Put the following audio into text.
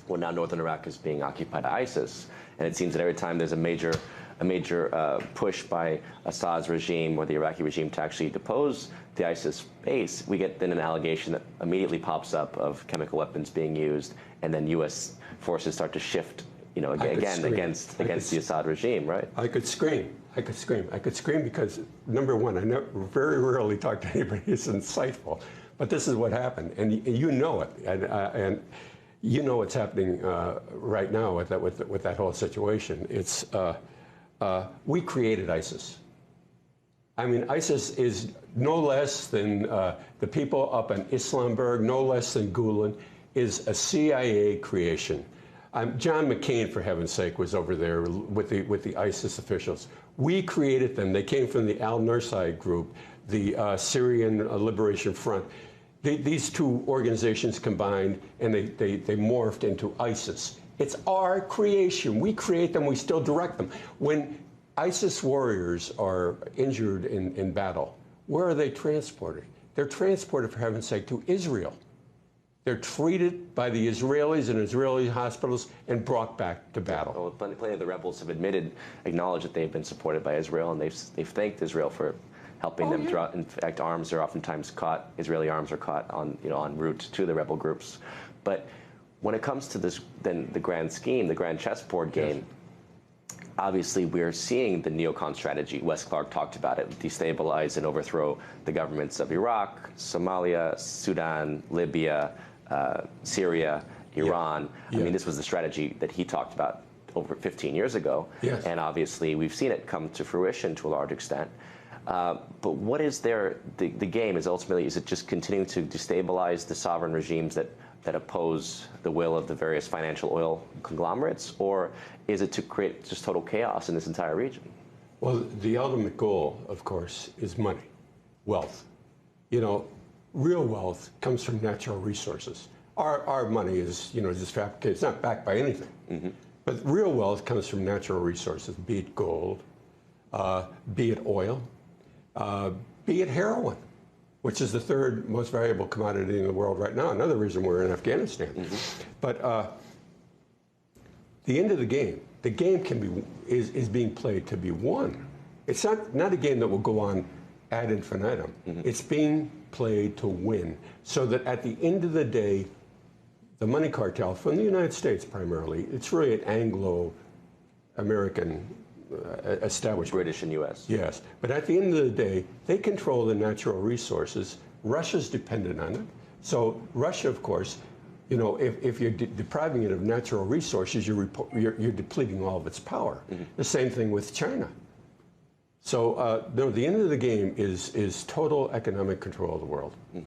Well, now northern Iraq is being occupied by ISIS, and it seems that every time there's a major push by Assad's regime or the Iraqi regime to actually depose the ISIS base, we get then an allegation that immediately pops up of chemical weapons being used, and then U.S. forces start to shift, again against the Assad regime, right? I could scream. I could scream. I could scream because, number one, I very rarely talk to anybody who's insightful, but this is what happened, and you know it, and you know what's happening right now with that whole situation. It's we created ISIS. I mean, ISIS is no less than the people up in Islamberg, no less than Gulen, is a CIA creation. John McCain, for heaven's sake, was over there with the ISIS officials. We created them. They came from the Al-Nusra group, the Syrian Liberation Front. These two organizations combined, and they morphed into ISIS. It's our creation. We create them. We still direct them. When ISIS warriors are injured in battle, where are they transported? They're transported, for heaven's sake, to Israel. They're treated by the Israelis in Israeli hospitals and brought back to battle. Well, plenty of the rebels have acknowledged that they've been supported by Israel, and they've thanked Israel for helping them. Yeah. In fact, arms are oftentimes caught. Israeli arms are caught on en route to the rebel groups. But when it comes to this, then the grand scheme, the grand chessboard game. Yes. Obviously, we're seeing the neocon strategy. Wes Clark talked about it: destabilize and overthrow the governments of Iraq, Somalia, Sudan, Libya, Syria, Iran. Yeah. I mean, this was the strategy that he talked about over 15 years ago. Yes. And obviously, we've seen it come to fruition to a large extent. But what is the game is ultimately, is it just continuing to destabilize the sovereign regimes that oppose the will of the various financial oil conglomerates, or is it to create just total chaos in this entire region? Well, the ultimate goal, of course, is money, wealth. You know, real wealth comes from natural resources. Our money is, just fabricated. It's not backed by anything. Mm-hmm. But real wealth comes from natural resources, be it gold, be it oil, be it heroin, which is the third most valuable commodity in the world right now. Another reason we're in Afghanistan. Mm-hmm. But the end of the game is being played to be won. It's not a game that will go on ad infinitum. Mm-hmm. It's being played to win, so that at the end of the day, the money cartel from the United States primarily, it's really an Anglo-American establishment. British and U.S. Yes, but at the end of the day, they control the natural resources. Russia's dependent on it. So Russia, of course, if you're depriving it of natural resources, you're depleting all of its power. Mm-hmm. The same thing with China. So the end of the game is total economic control of the world.